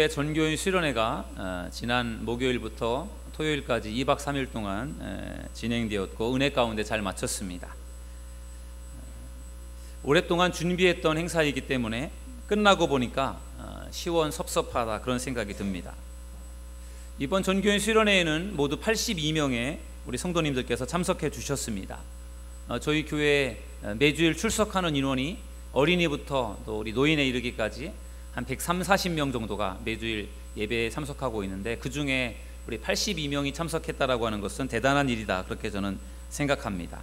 올해 전교인 수련회가 지난 목요일부터 토요일까지 2박 3일 동안 진행되었고 은혜 가운데 잘 마쳤습니다. 오랫동안 준비했던 행사이기 때문에 끝나고 보니까 시원섭섭하다 그런 생각이 듭니다. 이번 전교인 수련회에는 모두 82명의 우리 성도님들께서 참석해 주셨습니다. 저희 교회에 매주일 출석하는 인원이 어린이부터 또 우리 노인에 이르기까지 한 130~140명 정도가 매주일 예배에 참석하고 있는데, 그 중에 우리 82명이 참석했다라고 하는 것은 대단한 일이다, 그렇게 저는 생각합니다.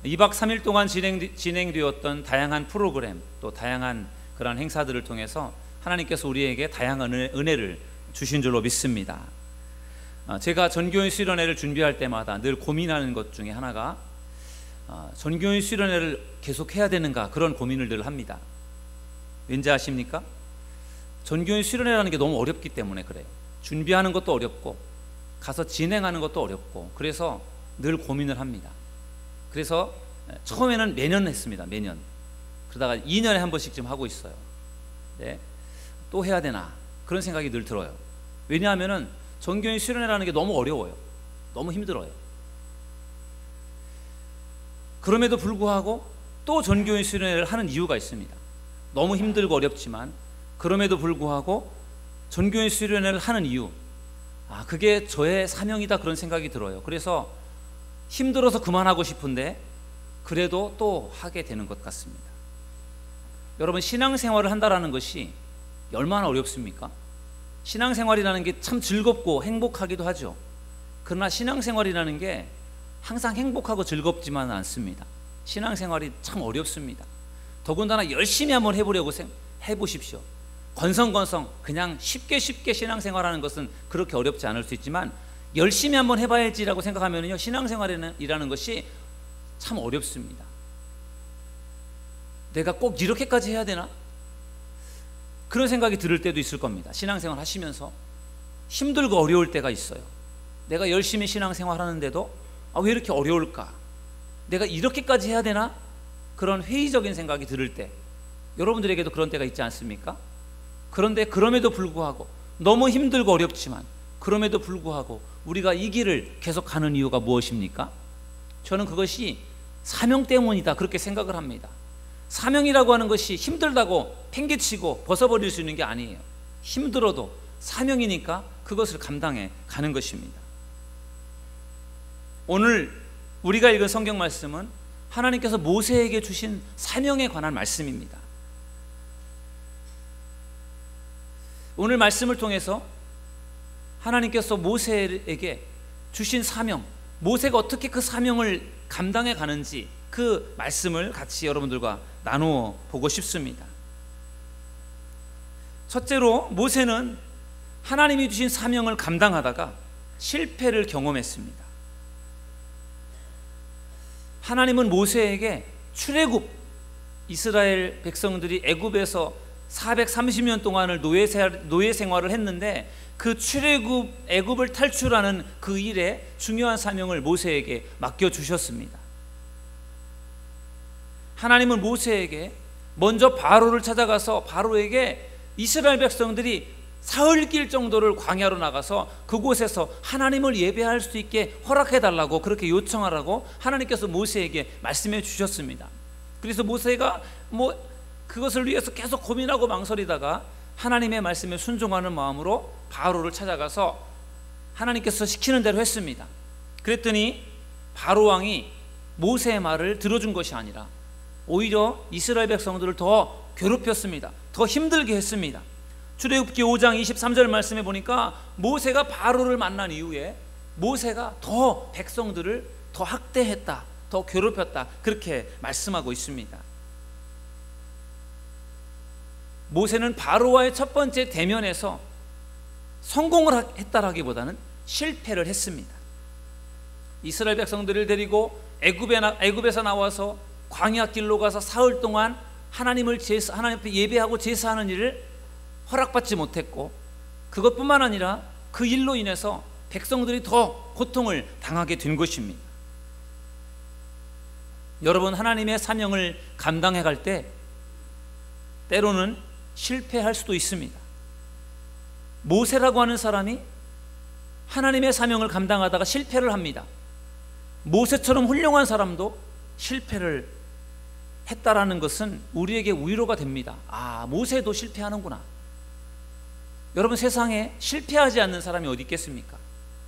2박 3일 동안 진행되었던 다양한 프로그램, 또 다양한 그러한 행사들을 통해서 하나님께서 우리에게 다양한 은혜를 주신 줄로 믿습니다. 제가 전교인 수련회를 준비할 때마다 늘 고민하는 것 중에 하나가 전교인 수련회를 계속 해야 되는가, 그런 고민을 늘 합니다. 왠지 아십니까? 전교인 수련회라는 게 너무 어렵기 때문에 그래요. 준비하는 것도 어렵고 가서 진행하는 것도 어렵고, 그래서 늘 고민을 합니다. 그래서 처음에는 매년 했습니다. 매년. 그러다가 2년에 한 번씩 좀 하고 있어요. 네. 또 해야 되나, 그런 생각이 늘 들어요. 왜냐하면 전교인 수련회라는 게 너무 어려워요. 너무 힘들어요. 그럼에도 불구하고 또 전교인 수련회를 하는 이유가 있습니다. 너무 힘들고 어렵지만 그럼에도 불구하고 전교인 수련회를 하는 이유, 그게 저의 사명이다, 그런 생각이 들어요. 그래서 힘들어서 그만하고 싶은데 그래도 또 하게 되는 것 같습니다. 여러분, 신앙생활을 한다라는 것이 얼마나 어렵습니까? 신앙생활이라는 게 참 즐겁고 행복하기도 하죠. 그러나 신앙생활이라는 게 항상 행복하고 즐겁지만은 않습니다. 신앙생활이 참 어렵습니다. 더군다나 열심히 한번 해보려고 해보십시오. 건성건성 그냥 쉽게 신앙생활하는 것은 그렇게 어렵지 않을 수 있지만, 열심히 한번 해봐야지라고 생각하면요, 신앙생활이라는 것이 참 어렵습니다. 내가 꼭 이렇게까지 해야 되나? 그런 생각이 들을 때도 있을 겁니다. 신앙생활 하시면서 힘들고 어려울 때가 있어요. 내가 열심히 신앙생활 하는데도 왜 이렇게 어려울까? 내가 이렇게까지 해야 되나? 그런 회의적인 생각이 들을 때, 여러분들에게도 그런 때가 있지 않습니까? 그런데 그럼에도 불구하고 너무 힘들고 어렵지만 그럼에도 불구하고 우리가 이 길을 계속 가는 이유가 무엇입니까? 저는 그것이 사명 때문이다, 그렇게 생각을 합니다. 사명이라고 하는 것이 힘들다고 팽개치고 벗어버릴 수 있는 게 아니에요. 힘들어도 사명이니까 그것을 감당해 가는 것입니다. 오늘 우리가 읽은 성경 말씀은 하나님께서 모세에게 주신 사명에 관한 말씀입니다. 오늘 말씀을 통해서 하나님께서 모세에게 주신 사명, 모세가 어떻게 그 사명을 감당해 가는지, 그 말씀을 같이 여러분들과 나누어 보고 싶습니다. 첫째로, 모세는 하나님이 주신 사명을 감당하다가 실패를 경험했습니다. 하나님은 모세에게 출애굽, 이스라엘 백성들이 애굽에서 430년 동안을 노예 생활을 했는데, 그 출애굽, 애굽을 탈출하는 그 일에 중요한 사명을 모세에게 맡겨주셨습니다. 하나님은 모세에게 먼저 바로를 찾아가서 바로에게 이스라엘 백성들이 사흘길 정도를 광야로 나가서 그곳에서 하나님을 예배할 수 있게 허락해달라고, 그렇게 요청하라고 하나님께서 모세에게 말씀해 주셨습니다. 그래서 모세가 그것을 위해서 계속 고민하고 망설이다가 하나님의 말씀에 순종하는 마음으로 바로를 찾아가서 하나님께서 시키는 대로 했습니다. 그랬더니 바로 왕이 모세의 말을 들어준 것이 아니라 오히려 이스라엘 백성들을 더 괴롭혔습니다. 더 힘들게 했습니다. 출애굽기 5장 23절 말씀에 보니까 모세가 바로를 만난 이후에 모세가 더 백성들을 더 학대했다, 더 괴롭혔다, 그렇게 말씀하고 있습니다. 모세는 바로와의 첫 번째 대면에서 성공을 했다라기보다는 실패를 했습니다. 이스라엘 백성들을 데리고 애굽에서 나와서 광야길로 가서 사흘 동안 하나님 앞에 예배하고 제사하는 일을 허락받지 못했고, 그것뿐만 아니라 그 일로 인해서 백성들이 더 고통을 당하게 된 것입니다. 여러분, 하나님의 사명을 감당해 갈 때 때로는 실패할 수도 있습니다. 모세라고 하는 사람이 하나님의 사명을 감당하다가 실패를 합니다. 모세처럼 훌륭한 사람도 실패를 했다라는 것은 우리에게 위로가 됩니다. 아, 모세도 실패하는구나. 여러분, 세상에 실패하지 않는 사람이 어디 있겠습니까?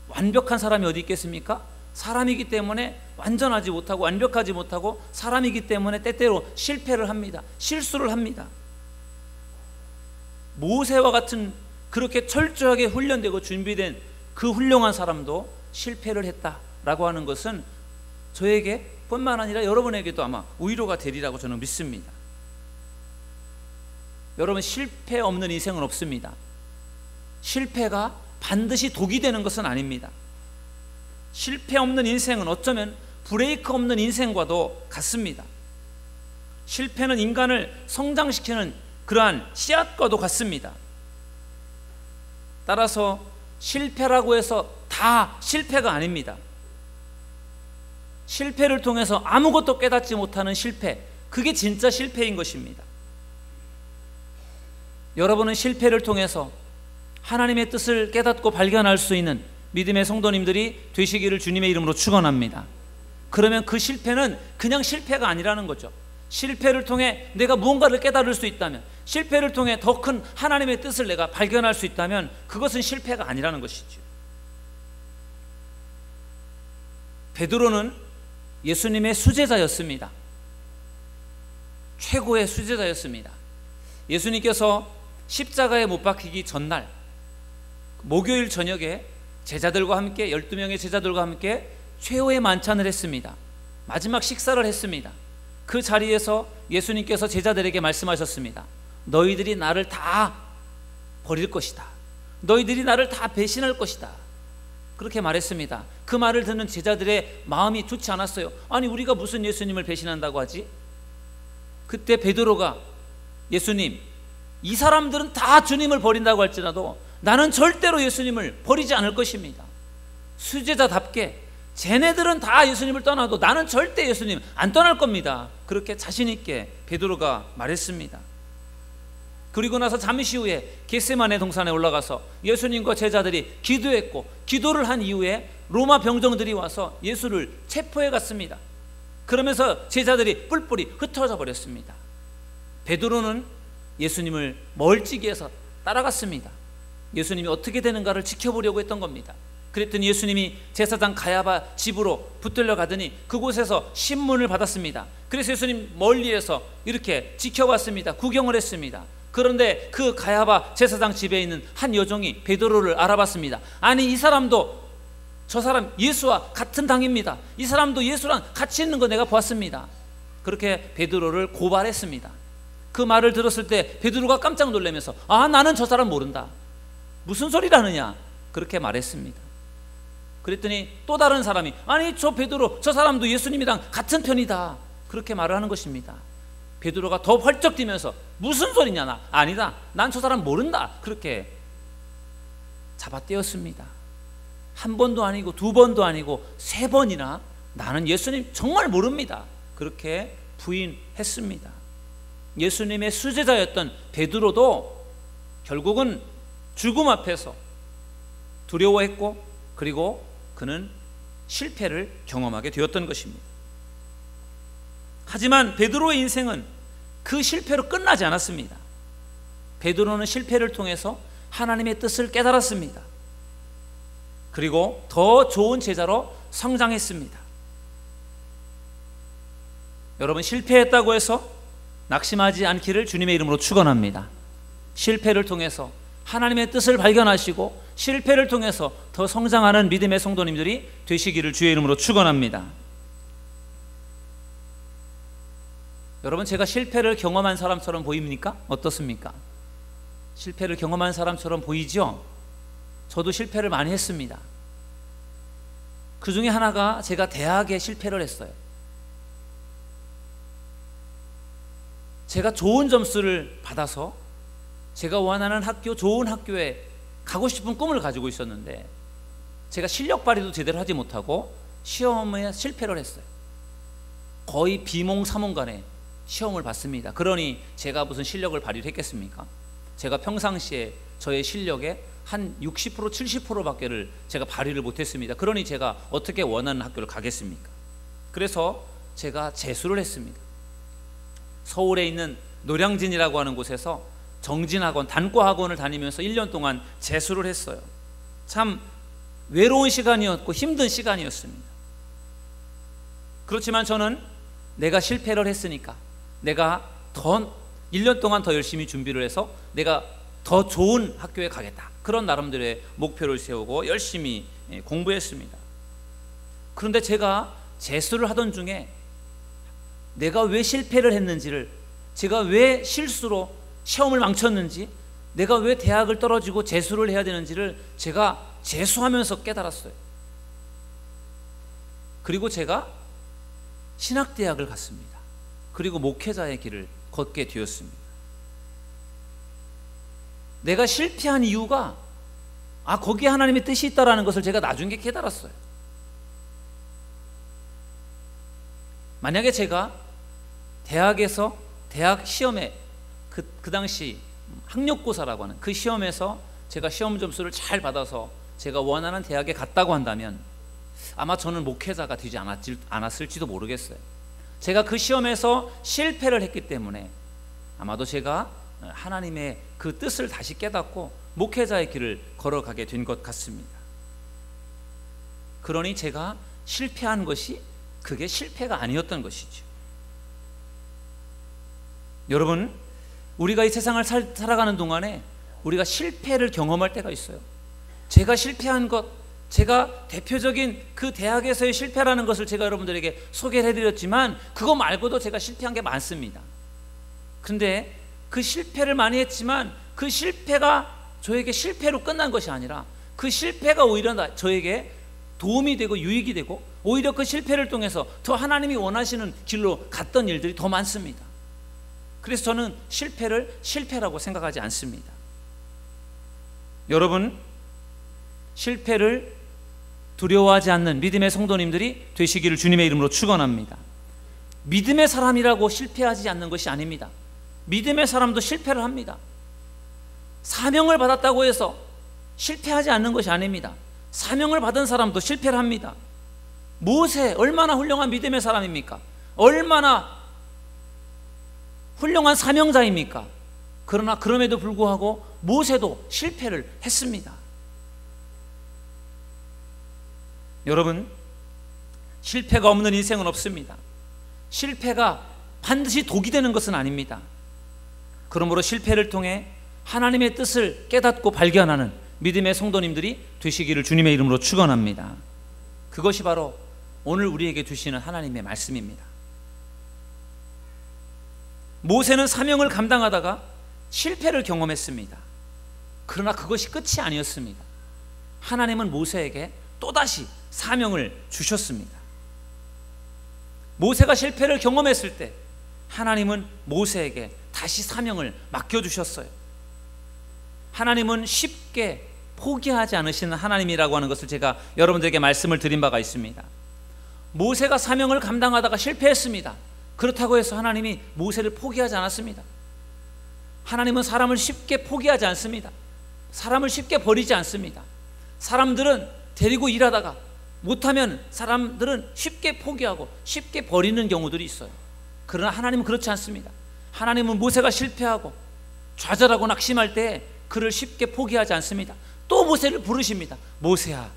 완벽한 사람이 어디 있겠습니까? 사람이기 때문에 완전하지 못하고 완벽하지 못하고 사람이기 때문에 때때로 실패를 합니다. 실수를 합니다. 모세와 같은 그렇게 철저하게 훈련되고 준비된 그 훌륭한 사람도 실패를 했다라고 하는 것은 저에게 뿐만 아니라 여러분에게도 아마 위로가 되리라고 저는 믿습니다. 여러분, 실패 없는 인생은 없습니다. 실패가 반드시 독이 되는 것은 아닙니다. 실패 없는 인생은 어쩌면 브레이크 없는 인생과도 같습니다. 실패는 인간을 성장시키는 그러한 씨앗과도 같습니다. 따라서 실패라고 해서 다 실패가 아닙니다. 실패를 통해서 아무것도 깨닫지 못하는 실패, 그게 진짜 실패인 것입니다. 여러분은 실패를 통해서 하나님의 뜻을 깨닫고 발견할 수 있는 믿음의 성도님들이 되시기를 주님의 이름으로 축원합니다. 그러면 그 실패는 그냥 실패가 아니라는 거죠. 실패를 통해 내가 무언가를 깨달을 수 있다면, 실패를 통해 더 큰 하나님의 뜻을 내가 발견할 수 있다면 그것은 실패가 아니라는 것이죠. 베드로는 예수님의 수제자였습니다. 최고의 수제자였습니다. 예수님께서 십자가에 못 박히기 전날 목요일 저녁에 제자들과 함께 12명의 제자들과 함께 최후의 만찬을 했습니다. 마지막 식사를 했습니다. 그 자리에서 예수님께서 제자들에게 말씀하셨습니다. 너희들이 나를 다 버릴 것이다. 너희들이 나를 다 배신할 것이다. 그렇게 말했습니다. 그 말을 듣는 제자들의 마음이 좋지 않았어요. 아니, 우리가 무슨 예수님을 배신한다고 하지? 그때 베드로가 예수님, 이 사람들은 다 주님을 버린다고 할지라도 나는 절대로 예수님을 버리지 않을 것입니다. 수제자답게 쟤네들은 다 예수님을 떠나도 나는 절대 예수님 안 떠날 겁니다. 그렇게 자신 있게 베드로가 말했습니다. 그리고 나서 잠시 후에 겟세마네 동산에 올라가서 예수님과 제자들이 기도했고, 기도를 한 이후에 로마 병정들이 와서 예수를 체포해 갔습니다. 그러면서 제자들이 뿔뿔이 흩어져 버렸습니다. 베드로는 예수님을 멀찍이에서 따라갔습니다. 예수님이 어떻게 되는가를 지켜보려고 했던 겁니다. 그랬더니 예수님이 제사장 가야바 집으로 붙들려 가더니 그곳에서 신문을 받았습니다. 그래서 예수님 멀리에서 이렇게 지켜봤습니다. 구경을 했습니다. 그런데 그 가야바 제사장 집에 있는 한 여종이 베드로를 알아봤습니다. 아니, 이 사람도 저 사람 예수와 같은 당입니다. 이 사람도 예수랑 같이 있는 거 내가 보았습니다. 그렇게 베드로를 고발했습니다. 그 말을 들었을 때 베드로가 깜짝 놀라면서 아, 나는 저 사람 모른다. 무슨 소리라느냐, 그렇게 말했습니다. 그랬더니 또 다른 사람이 아니, 저 베드로 저 사람도 예수님이랑 같은 편이다. 그렇게 말을 하는 것입니다. 베드로가 더 활쩍 뛰면서 무슨 소리냐, 나 아니다, 난 저 사람 모른다. 그렇게 잡아떼었습니다. 한 번도 아니고 두 번도 아니고 세 번이나 나는 예수님 정말 모릅니다. 그렇게 부인했습니다. 예수님의 수제자였던 베드로도 결국은 죽음 앞에서 두려워했고, 그리고 그는 실패를 경험하게 되었던 것입니다. 하지만 베드로의 인생은 그 실패로 끝나지 않았습니다. 베드로는 실패를 통해서 하나님의 뜻을 깨달았습니다. 그리고 더 좋은 제자로 성장했습니다. 여러분, 실패했다고 해서 낙심하지 않기를 주님의 이름으로 축원합니다. 실패를 통해서 하나님의 뜻을 발견하시고 실패를 통해서 더 성장하는 믿음의 성도님들이 되시기를 주의 이름으로 축원합니다. 여러분, 제가 실패를 경험한 사람처럼 보입니까? 어떻습니까? 실패를 경험한 사람처럼 보이죠? 저도 실패를 많이 했습니다. 그 중에 하나가 제가 대학에 실패를 했어요. 제가 좋은 점수를 받아서 제가 원하는 학교, 좋은 학교에 가고 싶은 꿈을 가지고 있었는데 제가 실력 발휘도 제대로 하지 못하고 시험에 실패를 했어요. 거의 비몽사몽간에 시험을 봤습니다. 그러니 제가 무슨 실력을 발휘를 했겠습니까? 제가 평상시에 저의 실력에 한 60% 70%밖에를 제가 발휘를 못했습니다. 그러니 제가 어떻게 원하는 학교를 가겠습니까? 그래서 제가 재수를 했습니다. 서울에 있는 노량진이라고 하는 곳에서 정진학원, 단과학원을 다니면서 1년 동안 재수를 했어요. 참 외로운 시간이었고 힘든 시간이었습니다. 그렇지만 저는 내가 실패를 했으니까 내가 더 1년 동안 더 열심히 준비를 해서 내가 더 좋은 학교에 가겠다, 그런 나름대로의 목표를 세우고 열심히 공부했습니다. 그런데 제가 재수를 하던 중에 내가 왜 실패를 했는지를, 제가 왜 실수로 시험을 망쳤는지, 내가 왜 대학을 떨어지고 재수를 해야 되는지를 제가 재수하면서 깨달았어요. 그리고 제가 신학대학을 갔습니다. 그리고 목회자의 길을 걷게 되었습니다. 내가 실패한 이유가 거기에 하나님의 뜻이 있다는 것을 제가 나중에 깨달았어요. 만약에 제가 대학에서 대학 시험에 그 당시 학력고사라고 하는 그 시험에서 제가 시험 점수를 잘 받아서 제가 원하는 대학에 갔다고 한다면 아마 저는 목회자가 되지 않았을지도 모르겠어요. 제가 그 시험에서 실패를 했기 때문에 아마도 제가 하나님의 그 뜻을 다시 깨닫고 목회자의 길을 걸어가게 된 것 같습니다. 그러니 제가 실패한 것이 그게 실패가 아니었던 것이죠. 여러분, 우리가 이 세상을 살아가는 동안에 우리가 실패를 경험할 때가 있어요. 제가 실패한 것, 제가 대표적인 그 대학에서의 실패라는 것을 제가 여러분들에게 소개를 해드렸지만 그거 말고도 제가 실패한 게 많습니다. 근데 그 실패를 많이 했지만 그 실패가 저에게 실패로 끝난 것이 아니라 그 실패가 오히려 저에게 도움이 되고 유익이 되고 오히려 그 실패를 통해서 더 하나님이 원하시는 길로 갔던 일들이 더 많습니다. 그래서 저는 실패를 실패라고 생각하지 않습니다. 여러분, 실패를 두려워하지 않는 믿음의 성도님들이 되시기를 주님의 이름으로 축원합니다. 믿음의 사람이라고 실패하지 않는 것이 아닙니다. 믿음의 사람도 실패를 합니다. 사명을 받았다고 해서 실패하지 않는 것이 아닙니다. 사명을 받은 사람도 실패를 합니다. 모세 얼마나 훌륭한 믿음의 사람입니까? 얼마나 훌륭한 사명자입니까? 그러나 그럼에도 불구하고 모세도 실패를 했습니다. 여러분, 실패가 없는 인생은 없습니다. 실패가 반드시 독이 되는 것은 아닙니다. 그러므로 실패를 통해 하나님의 뜻을 깨닫고 발견하는 믿음의 성도님들이 되시기를 주님의 이름으로 축원합니다. 그것이 바로 오늘 우리에게 주시는 하나님의 말씀입니다. 모세는 사명을 감당하다가 실패를 경험했습니다. 그러나 그것이 끝이 아니었습니다. 하나님은 모세에게 또다시 사명을 주셨습니다. 모세가 실패를 경험했을 때 하나님은 모세에게 다시 사명을 맡겨주셨어요. 하나님은 쉽게 포기하지 않으시는 하나님이라고 하는 것을 제가 여러분들에게 말씀을 드린 바가 있습니다. 모세가 사명을 감당하다가 실패했습니다. 그렇다고 해서 하나님이 모세를 포기하지 않았습니다. 하나님은 사람을 쉽게 포기하지 않습니다. 사람을 쉽게 버리지 않습니다. 사람들은 데리고 일하다가 못하면 사람들은 쉽게 포기하고 쉽게 버리는 경우들이 있어요. 그러나 하나님은 그렇지 않습니다. 하나님은 모세가 실패하고 좌절하고 낙심할 때 그를 쉽게 포기하지 않습니다. 또 모세를 부르십니다. 모세야,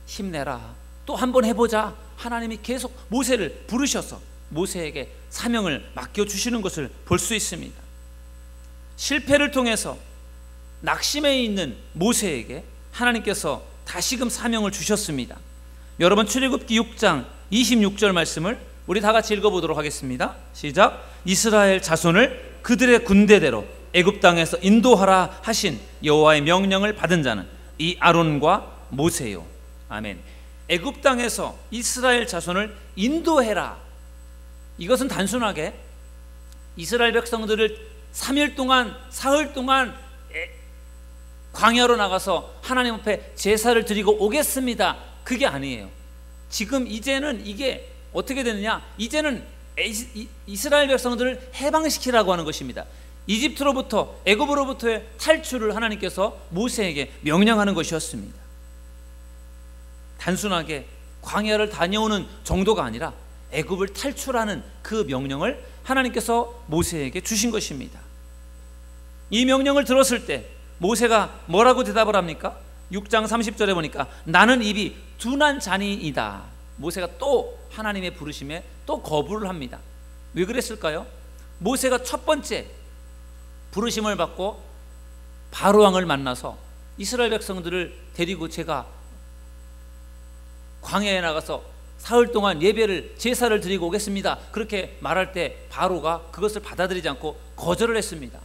힘내라, 또 한번 해보자. 하나님이 계속 모세를 부르셔서 모세에게 사명을 맡겨주시는 것을 볼 수 있습니다. 실패를 통해서 낙심해 있는 모세에게 하나님께서 다시금 사명을 주셨습니다. 여러분, 출애굽기 6장 26절 말씀을 우리 다 같이 읽어보도록 하겠습니다. 시작. 이스라엘 자손을 그들의 군대대로 애굽 땅에서 인도하라 하신 여호와의 명령을 받은 자는 이 아론과 모세요. 아멘. 애굽 땅에서 이스라엘 자손을 인도해라. 이것은 단순하게 이스라엘 백성들을 3일 동안 사흘 동안 광야로 나가서 하나님 앞에 제사를 드리고 오겠습니다, 그게 아니에요. 지금 이제는 이게 어떻게 되느냐, 이제는 이스라엘 백성들을 해방시키라고 하는 것입니다. 이집트로부터, 애굽으로부터의 탈출을 하나님께서 모세에게 명령하는 것이었습니다. 단순하게 광야를 다녀오는 정도가 아니라 애굽을 탈출하는 그 명령을 하나님께서 모세에게 주신 것입니다. 이 명령을 들었을 때 모세가 뭐라고 대답을 합니까? 6장 30절에 보니까 나는 입이 둔한 자니이다. 모세가 또 하나님의 부르심에 또 거부를 합니다. 왜 그랬을까요? 모세가 첫 번째 부르심을 받고 바로 왕을 만나서 이스라엘 백성들을 데리고 제가 광야에 나가서 사흘 동안 예배를 제사를 드리고 오겠습니다. 그렇게 말할 때 바로가 그것을 받아들이지 않고 거절을 했습니다.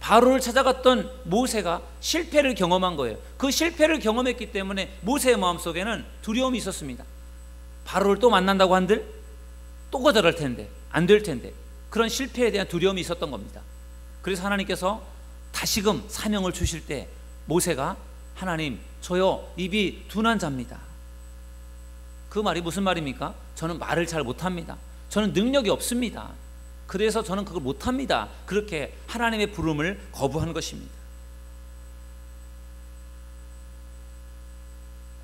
바로를 찾아갔던 모세가 실패를 경험한 거예요. 그 실패를 경험했기 때문에 모세의 마음속에는 두려움이 있었습니다. 바로를 또 만난다고 한들 또 거절할 텐데, 안 될 텐데, 그런 실패에 대한 두려움이 있었던 겁니다. 그래서 하나님께서 다시금 사명을 주실 때 모세가 하나님, 저요 입이 둔한 자입니다. 그 말이 무슨 말입니까? 저는 말을 잘 못합니다. 저는 능력이 없습니다. 그래서 저는 그걸 못합니다. 그렇게 하나님의 부름을 거부한 것입니다.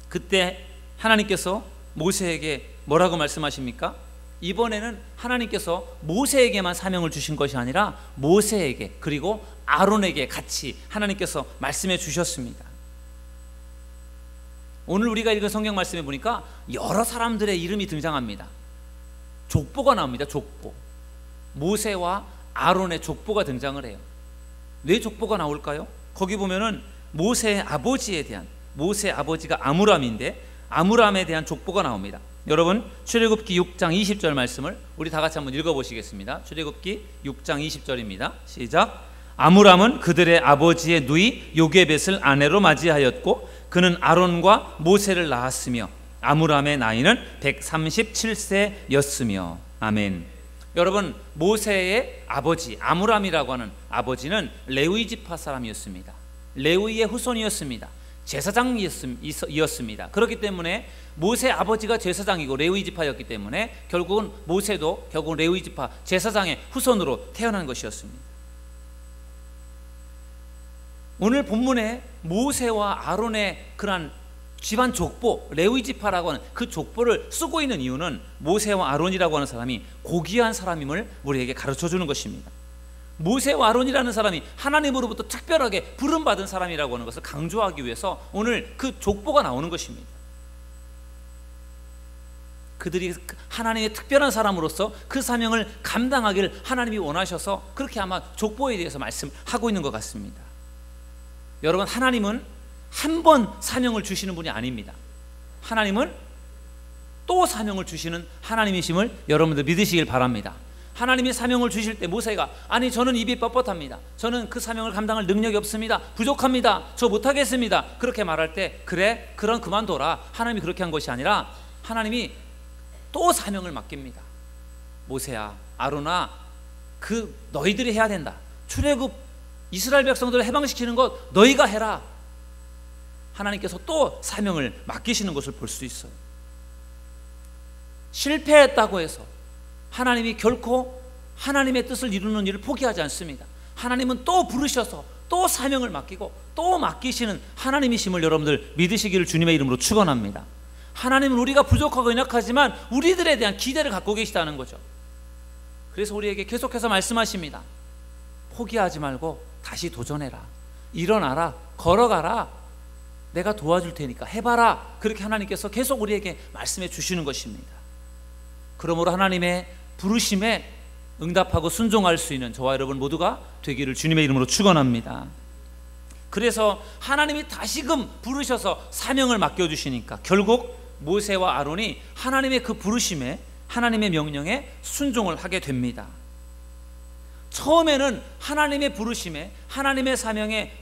그때 하나님께서 모세에게 뭐라고 말씀하십니까? 이번에는 하나님께서 모세에게만 사명을 주신 것이 아니라 모세에게 그리고 아론에게 같이 하나님께서 말씀해 주셨습니다. 오늘 우리가 읽은 성경 말씀에 보니까 여러 사람들의 이름이 등장합니다. 족보가 나옵니다. 족보. 모세와 아론의 족보가 등장을 해요. 왜 족보가 나올까요? 거기 보면은 모세의 아버지에 대한, 모세의 아버지가 아므람인데 아므람에 대한 족보가 나옵니다. 여러분 출애굽기 6장 20절 말씀을 우리 다 같이 한번 읽어보시겠습니다. 출애굽기 6장 20절입니다. 시작. 아므람은 그들의 아버지의 누이 요게벳을 아내로 맞이하였고 그는 아론과 모세를 낳았으며 아므람의 나이는 137세였으며. 아멘. 여러분 모세의 아버지 아므람이라고 하는 아버지는 레위 지파 사람이었습니다. 레위의 후손이었습니다. 제사장이었습니다. 그렇기 때문에 모세 아버지가 제사장이고 레위 지파였기 때문에 결국은 모세도 결국은 레위 지파 제사장의 후손으로 태어난 것이었습니다. 오늘 본문에 모세와 아론의 그러한 집안 족보, 레위 지파라고 하는 그 족보를 쓰고 있는 이유는 모세와 아론이라고 하는 사람이 고귀한 사람임을 우리에게 가르쳐 주는 것입니다. 모세와 아론이라는 사람이 하나님으로부터 특별하게 부름받은 사람이라고 하는 것을 강조하기 위해서 오늘 그 족보가 나오는 것입니다. 그들이 하나님의 특별한 사람으로서 그 사명을 감당하기를 하나님이 원하셔서 그렇게 아마 족보에 대해서 말씀하고 있는 것 같습니다. 여러분 하나님은 한 번 사명을 주시는 분이 아닙니다. 하나님은 또 사명을 주시는 하나님이심을 여러분들 믿으시길 바랍니다. 하나님이 사명을 주실 때 모세가 아니 저는 입이 뻣뻣합니다. 저는 그 사명을 감당할 능력이 없습니다. 부족합니다. 저 못하겠습니다. 그렇게 말할 때 그래 그럼 그만둬라. 하나님이 그렇게 한 것이 아니라 하나님이 또 사명을 맡깁니다. 모세야 아론아 그 너희들이 해야 된다. 출애굽 이스라엘 백성들을 해방시키는 것 너희가 해라. 하나님께서 또 사명을 맡기시는 것을 볼 수 있어요. 실패했다고 해서 하나님이 결코 하나님의 뜻을 이루는 일을 포기하지 않습니다. 하나님은 또 부르셔서 또 사명을 맡기고 또 맡기시는 하나님이심을 여러분들 믿으시기를 주님의 이름으로 축원합니다. 하나님은 우리가 부족하고 연약하지만 우리들에 대한 기대를 갖고 계시다는 거죠. 그래서 우리에게 계속해서 말씀하십니다. 포기하지 말고 다시 도전해라. 일어나라. 걸어가라. 내가 도와줄 테니까 해봐라. 그렇게 하나님께서 계속 우리에게 말씀해 주시는 것입니다. 그러므로 하나님의 부르심에 응답하고 순종할 수 있는 저와 여러분 모두가 되기를 주님의 이름으로 축원합니다. 그래서 하나님이 다시금 부르셔서 사명을 맡겨주시니까 결국 모세와 아론이 하나님의 그 부르심에 하나님의 명령에 순종을 하게 됩니다. 처음에는 하나님의 부르심에 하나님의 사명에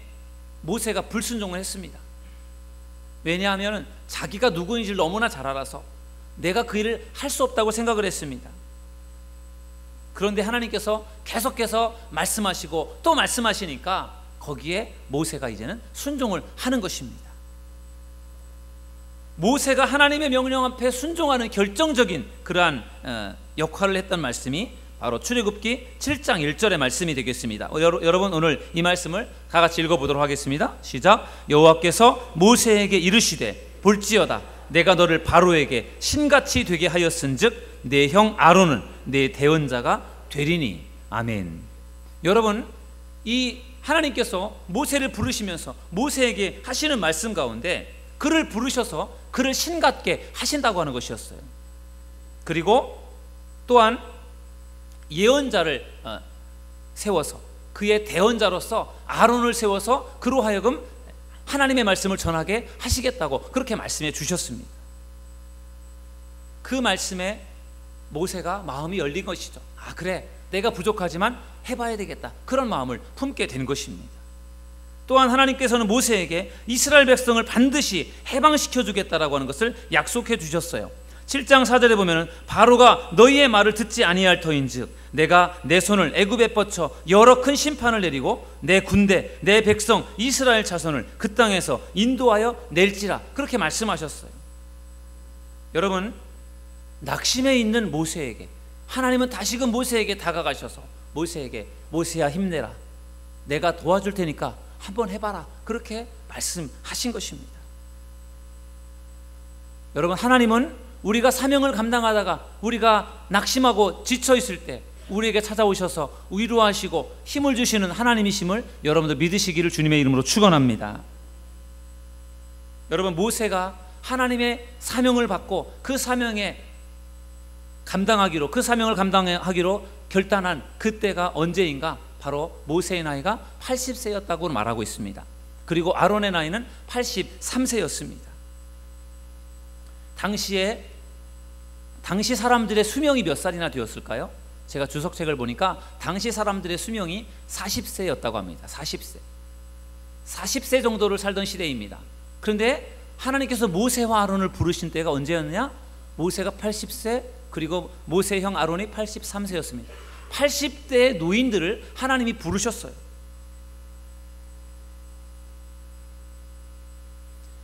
모세가 불순종을 했습니다. 왜냐하면 자기가 누구인지를 너무나 잘 알아서 내가 그 일을 할 수 없다고 생각을 했습니다. 그런데 하나님께서 계속해서 말씀하시고 또 말씀하시니까 거기에 모세가 이제는 순종을 하는 것입니다. 모세가 하나님의 명령 앞에 순종하는 결정적인 그러한 역할을 했던 말씀이 바로 출애굽기 7장 1절의 말씀이 되겠습니다. 여러분 오늘 이 말씀을 다 같이 읽어보도록 하겠습니다. 시작. 여호와께서 모세에게 이르시되 볼지어다 내가 너를 바로에게 신같이 되게 하였은즉 내 형 아론은 내 대언자가 되리니. 아멘. 여러분, 이 하나님께서 모세를 부르시면서 모세에게 하시는 말씀 가운데 그를 부르셔서 그를 신같게 하신다고 하는 것이었어요. 그리고 또한 예언자를 세워서 그의 대언자로서 아론을 세워서 그로 하여금 하나님의 말씀을 전하게 하시겠다고 그렇게 말씀해 주셨습니다. 그 말씀에 모세가 마음이 열린 것이죠. 아, 그래, 내가 부족하지만 해봐야 되겠다, 그런 마음을 품게 된 것입니다. 또한 하나님께서는 모세에게 이스라엘 백성을 반드시 해방시켜 주겠다라고 하는 것을 약속해 주셨어요. 7장 4절에 보면 바로가 너희의 말을 듣지 아니할 터인즉 내가 내 손을 애굽에 뻗쳐 여러 큰 심판을 내리고 내 군대 내 백성 이스라엘 자손을 그 땅에서 인도하여 낼지라, 그렇게 말씀하셨어요. 여러분, 낙심해 있는 모세에게 하나님은 다시금 모세에게 다가가셔서 모세에게 모세야 힘내라, 내가 도와줄 테니까 한번 해봐라, 그렇게 말씀하신 것입니다. 여러분, 하나님은 우리가 사명을 감당하다가 우리가 낙심하고 지쳐있을 때 우리에게 찾아오셔서 위로하시고 힘을 주시는 하나님이심을 여러분들 믿으시기를 주님의 이름으로 축원합니다. 여러분, 모세가 하나님의 사명을 받고 그 사명을 감당하기로 결단한 그때가 언제인가? 바로 모세의 나이가 80세였다고 말하고 있습니다. 그리고 아론의 나이는 83세였습니다. 당시 사람들의 수명이 몇 살이나 되었을까요? 제가 주석책을 보니까 당시 사람들의 수명이 40세였다고 합니다. 40세 정도를 살던 시대입니다. 그런데 하나님께서 모세와 아론을 부르신 때가 언제였느냐? 모세가 80세, 그리고 모세의 형 아론이 83세였습니다. 80대의 노인들을 하나님이 부르셨어요.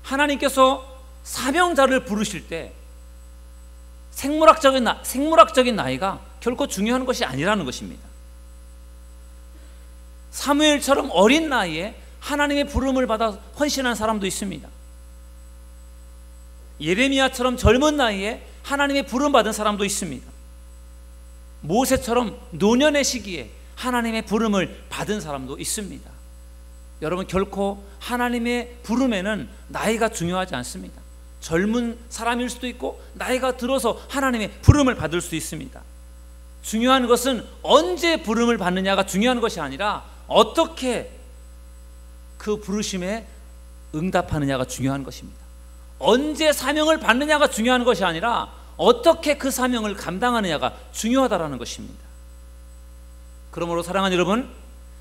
하나님께서 사명자를 부르실 때 생물학적인 나이가 결코 중요한 것이 아니라는 것입니다. 사무엘처럼 어린 나이에 하나님의 부름을 받아 헌신한 사람도 있습니다. 예레미야처럼 젊은 나이에 하나님의 부름 받은 사람도 있습니다. 모세처럼 노년의 시기에 하나님의 부름을 받은 사람도 있습니다. 여러분, 결코 하나님의 부름에는 나이가 중요하지 않습니다. 젊은 사람일 수도 있고 나이가 들어서 하나님의 부름을 받을 수 있습니다. 중요한 것은 언제 부름을 받느냐가 중요한 것이 아니라 어떻게 그 부르심에 응답하느냐가 중요한 것입니다. 언제 사명을 받느냐가 중요한 것이 아니라 어떻게 그 사명을 감당하느냐가 중요하다라는 것입니다. 그러므로 사랑하는 여러분,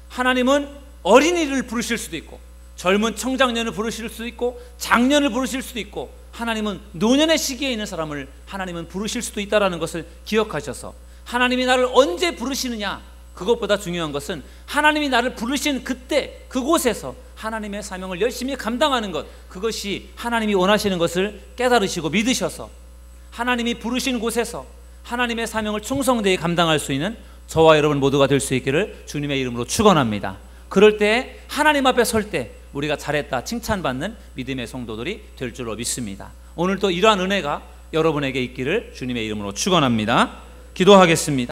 하나님은 어린이를 부르실 수도 있고 젊은 청장년을 부르실 수도 있고 장년을 부르실 수도 있고 하나님은 노년의 시기에 있는 사람을 하나님은 부르실 수도 있다는 것을 기억하셔서 하나님이 나를 언제 부르시느냐, 그것보다 중요한 것은 하나님이 나를 부르신 그때 그곳에서 하나님의 사명을 열심히 감당하는 것, 그것이 하나님이 원하시는 것을 깨달으시고 믿으셔서 하나님이 부르신 곳에서 하나님의 사명을 충성되이 감당할 수 있는 저와 여러분 모두가 될 수 있기를 주님의 이름으로 축원합니다. 그럴 때 하나님 앞에 설 때 우리가 잘했다 칭찬받는 믿음의 성도들이 될 줄로 믿습니다. 오늘도 이러한 은혜가 여러분에게 있기를 주님의 이름으로 축원합니다. 기도하겠습니다.